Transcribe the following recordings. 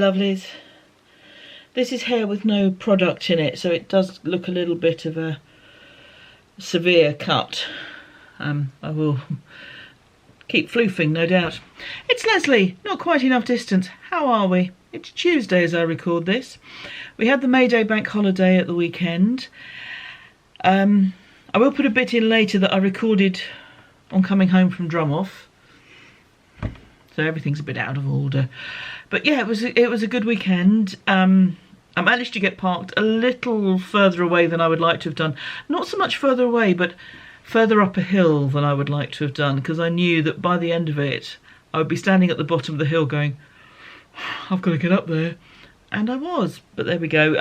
lovelies. This is hair with no product in it, so it does look a little bit of a severe cut. I will keep floofing, no doubt. It's Lesley, not quite enough distance. How are we? It's Tuesday as I record this. We had the May Day bank holiday at the weekend. I will put a bit in later that I recorded on coming home from drum off. So everything's a bit out of order. But yeah, it was a good weekend. I managed to get parked a little further away than I would like to have done. Not so much further away, but further up a hill than I would like to have done, because I knew that by the end of it, I would be standing at the bottom of the hill going, I've got to get up there. And I was, but there we go.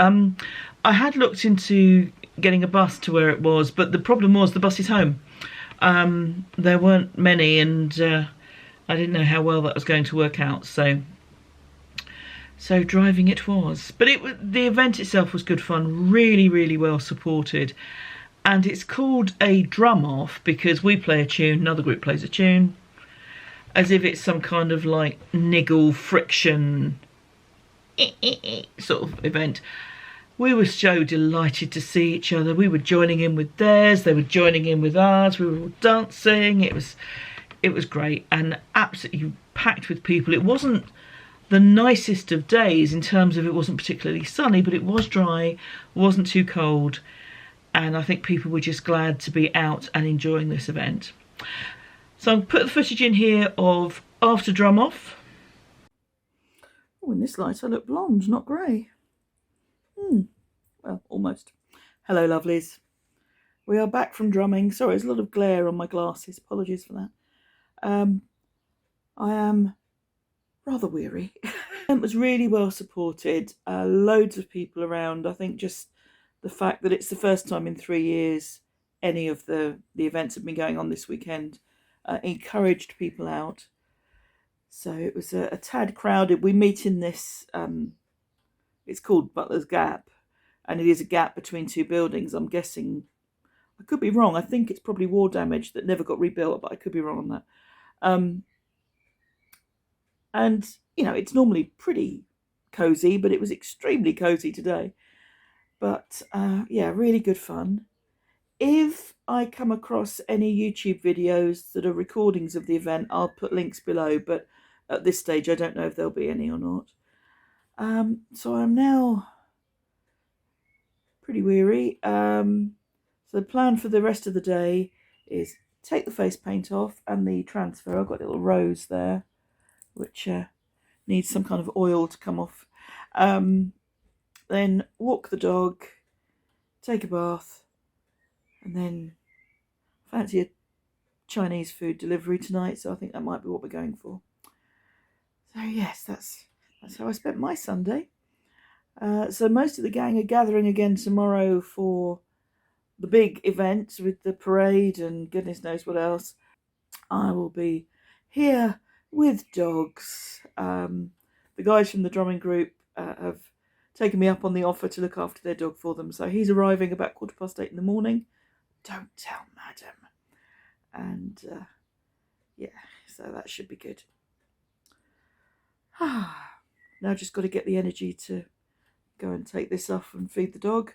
I had looked into getting a bus to where it was, but the problem was the bus is home. There weren't many, and I didn't know how well that was going to work out, so driving it was. But the event itself was good fun, really, really well supported. And it's called a drum off because we play a tune, another group plays a tune, as if it's some kind of like niggle, friction sort of event. We were so delighted to see each other. We were joining in with theirs, they were joining in with ours, we were all dancing. It was great and absolutely packed with people. It wasn't the nicest of days in terms of it wasn't particularly sunny, but it was dry, wasn't too cold, and I think people were just glad to be out and enjoying this event. So I'll put the footage in here of after drum off. Oh, in this light I look blonde, not grey. Well, almost. Hello, lovelies. We are back from drumming. Sorry, there's a lot of glare on my glasses. Apologies for that. I am rather weary. It was really well supported. Loads of people around. I think just the fact that it's the first time in 3 years any of the events have been going on this weekend encouraged people out. So it was a tad crowded. We meet in this, it's called Butler's Gap, and it is a gap between two buildings. I'm guessing, I could be wrong, I think it's probably war damage that never got rebuilt, but I could be wrong on that. And, you know, it's normally pretty cosy, but it was extremely cosy today. But, yeah, really good fun. If I come across any YouTube videos that are recordings of the event, I'll put links below, but at this stage, I don't know if there'll be any or not. So I'm now pretty weary. So the plan for the rest of the day is take the face paint off and the transfer. I've got a little rose there, which needs some kind of oil to come off. Then walk the dog, take a bath, and then fancy a Chinese food delivery tonight, so I think that might be what we're going for. So yes, that's how I spent my Sunday. So most of the gang are gathering again tomorrow for the big event with the parade and goodness knows what else. I will be here with dogs. The guys from the drumming group have taken me up on the offer to look after their dog for them. So he's arriving about 8:15 in the morning. Don't tell Madam. And yeah, so that should be good. Now just got to get the energy to go and take this off and feed the dog,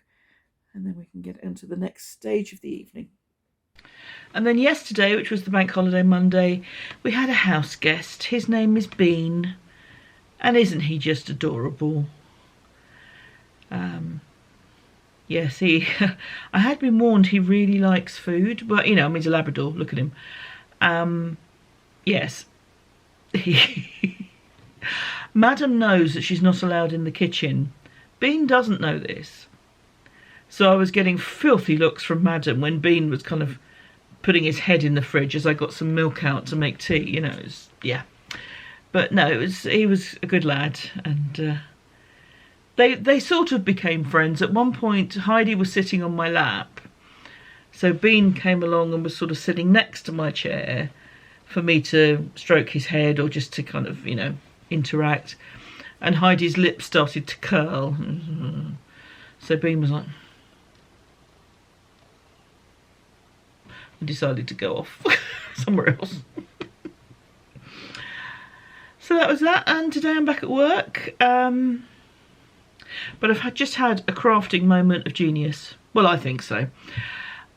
and then we can get into the next stage of the evening. And then yesterday, which was the bank holiday Monday, we had a house guest. His name is Bean, and isn't he just adorable? Yes, I had been warned he really likes food, but you know, I mean, he's a Labrador, look at him. Yes, Madam knows that she's not allowed in the kitchen. Bean doesn't know this. So I was getting filthy looks from Madam when Bean was kind of putting his head in the fridge as I got some milk out to make tea, you know, yeah. But no, he was a good lad, and they sort of became friends. At one point, Heidi was sitting on my lap, so Bean came along and was sort of sitting next to my chair for me to stroke his head or just to kind of, you know, interact. And Heidi's lips started to curl. So Bean was like, and decided to go off somewhere else. So that was that, and today I'm back at work. But I've just had a crafting moment of genius. Well, I think so.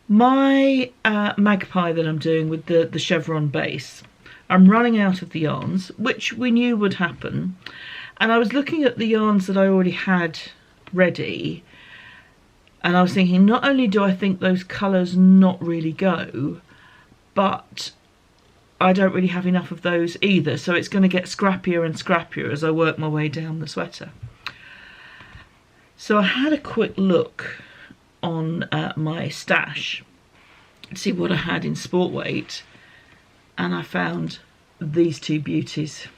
My magpie that I'm doing with the chevron base, I'm running out of the yarns, which we knew would happen. And I was looking at the yarns that I already had ready, and I was thinking, not only do I think those colours not really go, but I don't really have enough of those either, so it's going to get scrappier and scrappier as I work my way down the sweater. So I had a quick look on my stash to see what I had in sport weight, and I found these two beauties,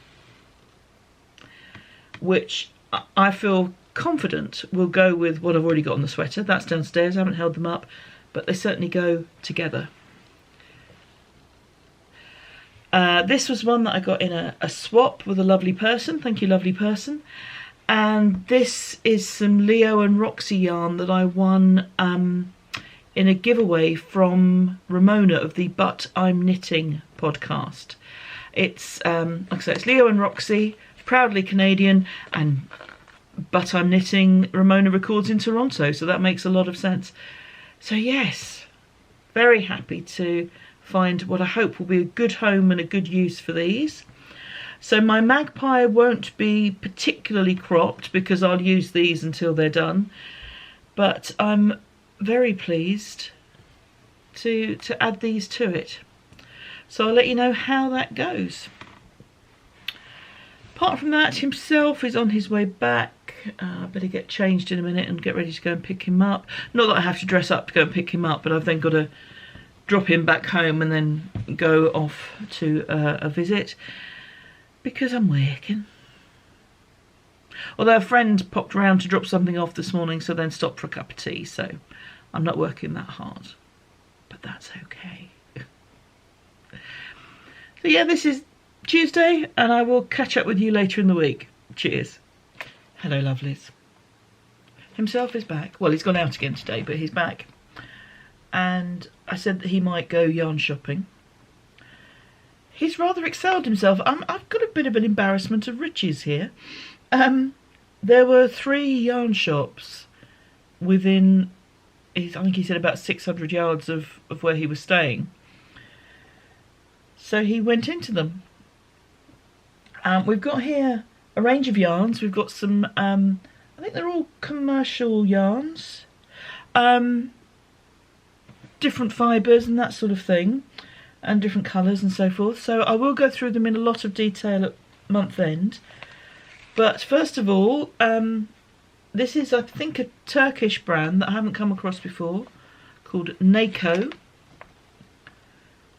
which I feel confident will go with what I've already got on the sweater. That's downstairs, I haven't held them up, but they certainly go together. This was one that I got in a swap with a lovely person. Thank you, lovely person. And this is some Leo and Roxy yarn that I won in a giveaway from Ramona of the But I'm Knitting podcast. It's, like I say, it's Leo and Roxy, proudly Canadian, and But I'm Knitting, Ramona records in Toronto, so that makes a lot of sense. So yes, very happy to find what I hope will be a good home and a good use for these. So my magpie won't be particularly cropped because I'll use these until they're done, but I'm very pleased to add these to it. So I'll let you know how that goes. Apart from that, himself is on his way back. I better get changed in a minute and get ready to go and pick him up. Not that I have to dress up to go and pick him up, but I've then got to drop him back home and then go off to a visit because I'm working. Although a friend popped round to drop something off this morning, so then stopped for a cup of tea, so I'm not working that hard, but that's okay. So yeah, this is Tuesday, and I will catch up with you later in the week. Cheers. Hello, lovelies. Himself is back. Well, he's gone out again today, but he's back. And I said that he might go yarn shopping. He's rather excelled himself. I've got a bit of an embarrassment of riches here. There were 3 yarn shops within, I think he said about 600 yards of where he was staying. So he went into them. We've got here a range of yarns. We've got some, I think they're all commercial yarns. Different fibres and that sort of thing, and different colours and so forth. So I will go through them in a lot of detail at month end. But first of all, this is, I think, a Turkish brand that I haven't come across before, called Nako.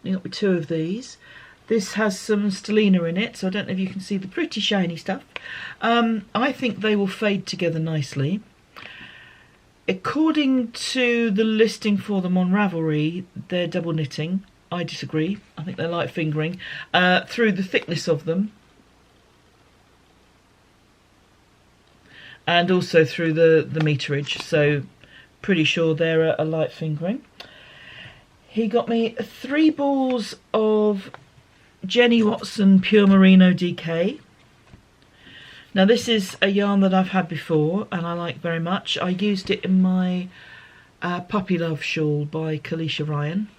I got me 2 of these. This has some stellina in it, so I don't know if you can see the pretty shiny stuff. I think they will fade together nicely. According to the listing for them on Ravelry, they're double knitting. I disagree. I think they're light fingering through the thickness of them, and also through the meterage. So pretty sure they're a light fingering. He got me 3 balls of Jenny Watson Pure Merino DK. Now this is a yarn that I've had before and I like very much. I used it in my Puppy Love shawl by Kalisha Ryan.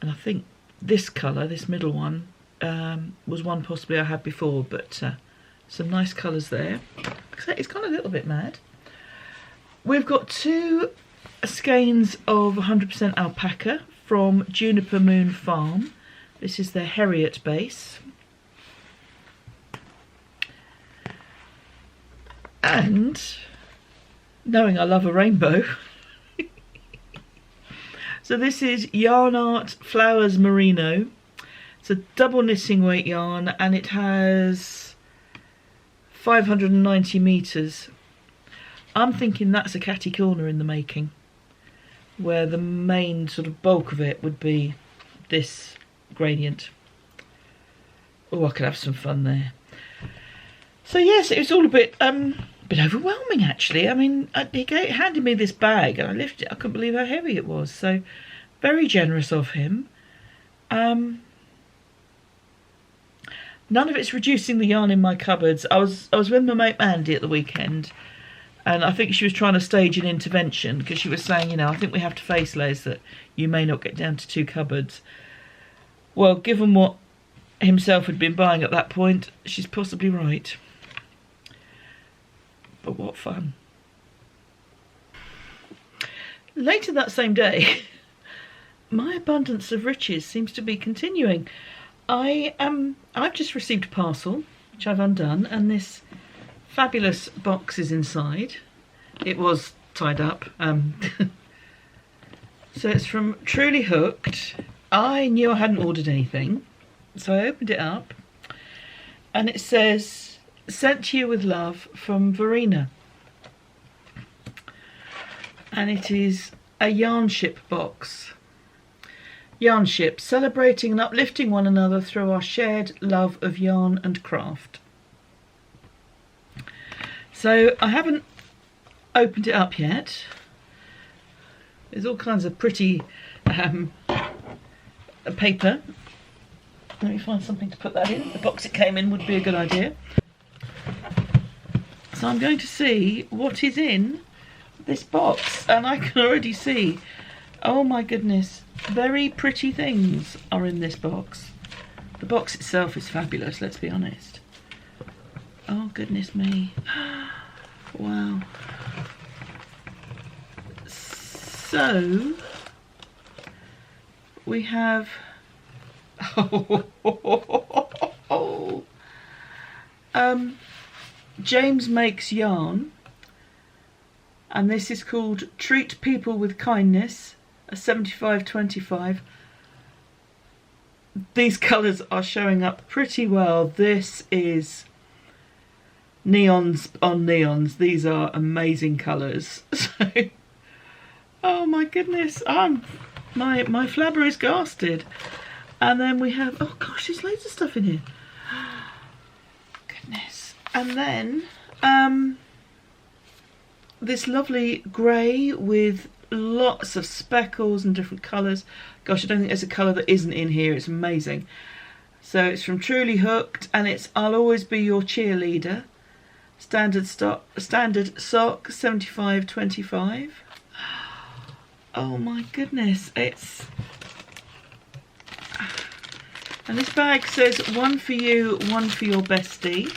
And I think this colour, this middle one, was one possibly I had before, but some nice colours there. It's gone a little bit mad. We've got 2 skeins of 100% alpaca from Juniper Moon Farm. This is their Harriet base. And, knowing I love a rainbow, so this is Yarn Art Flowers Merino. It's a double knitting weight yarn and it has 590 metres. I'm thinking that's a catty corner in the making, where the main sort of bulk of it would be this gradient. Oh, I could have some fun there. So yes, it was all a bit overwhelming actually. I mean, he handed me this bag and I lifted it. I couldn't believe how heavy it was. So very generous of him. none of it's reducing the yarn in my cupboards. I was with my mate Mandy at the weekend, and I think she was trying to stage an intervention because she was saying, you know, I think we have to face, Les, that you may not get down to 2 cupboards. Well, given what himself had been buying at that point, she's possibly right. But what fun. Later that same day, my abundance of riches seems to be continuing. I've just received a parcel, which I've undone, and this fabulous box is inside. It was tied up. So it's from Truly Hooked. I knew I hadn't ordered anything, so I opened it up, and it says, "Sent to you with love from Verena." And it is a yarn ship box. Yarn ship, celebrating and uplifting one another through our shared love of yarn and craft. So I haven't opened it up yet. There's all kinds of pretty paper. Let me find something to put that in. The box it came in would be a good idea. So I'm going to see what is in this box, and I can already see, oh my goodness, very pretty things are in this box. The box itself is fabulous, let's be honest. Oh goodness me. Wow. So we have James Makes Yarn, and this is called Treat People with Kindness, a 75/25. These colours are showing up pretty well. This is neons on neons. These are amazing colours. So, oh my goodness, my flabber is gasted. And then we have, oh gosh, there's loads of stuff in here. Goodness. And then this lovely grey with lots of speckles and different colours. Gosh, I don't think there's a colour that isn't in here. It's amazing. So it's from Truly Hooked, and it's I'll Always Be Your Cheerleader. Standard sock, 75/25. Oh my goodness, it's... And this bag says one for you, one for your bestie.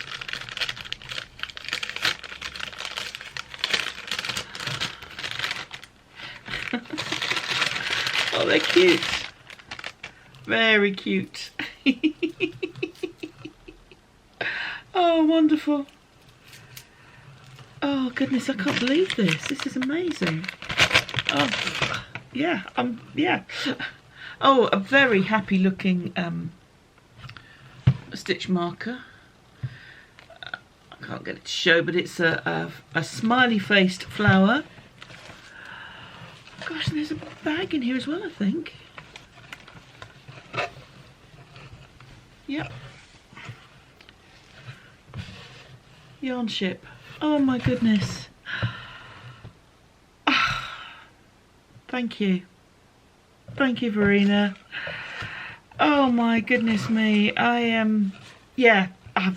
Oh, they're cute. Very cute. Oh, wonderful. Oh, goodness, I can't believe this. This is amazing. Oh, yeah, yeah. Oh, a very happy looking stitch marker. I can't get it to show, but it's a smiley faced flower. Gosh, and there's a bag in here as well, I think. Yep. Yarn ship. Oh my goodness. Thank you. Thank you, Verena. Oh my goodness me. I am, yeah, I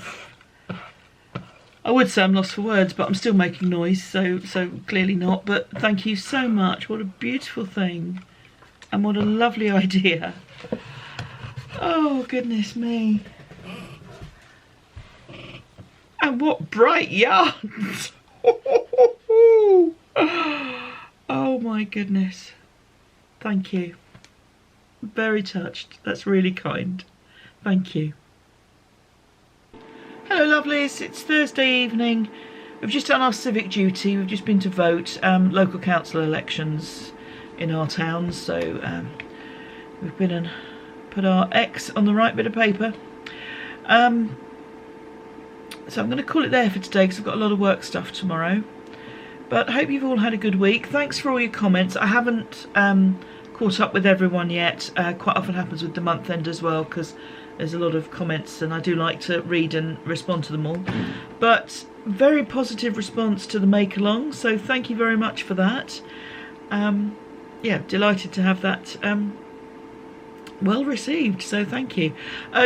would say I'm lost for words, but I'm still making noise, so clearly not. But thank you so much. What a beautiful thing. And what a lovely idea. Oh, goodness me. And what bright yarns. Oh my goodness. Thank you. Very touched. That's really kind. Thank you. Hello lovelies, it's Thursday evening. We've just done our civic duty. We've just been to vote local council elections in our town, so we've been and put our X on the right bit of paper. So I'm going to call it there for today because I've got a lot of work stuff tomorrow. But I hope you've all had a good week. Thanks for all your comments. I haven't caught up with everyone yet. Quite often happens with the month end as well, because there's a lot of comments and I do like to read and respond to them all. But very positive response to the make along, so thank you very much for that. Yeah, delighted to have that well received, so thank you.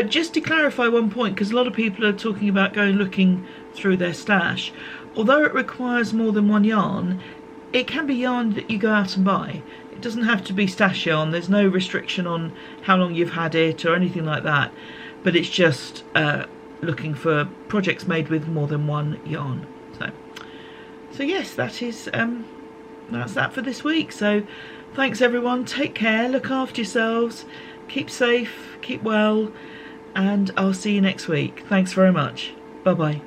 Just to clarify one point, because a lot of people are talking about going looking through their stash, although it requires more than one yarn, it can be yarn that you go out and buy. It doesn't have to be stash yarn. There's no restriction on how long you've had it or anything like that, but it's just looking for projects made with more than one yarn. So yes, that is that's that for this week. So thanks everyone, take care, look after yourselves, keep safe, keep well, and I'll see you next week. Thanks very much. Bye bye.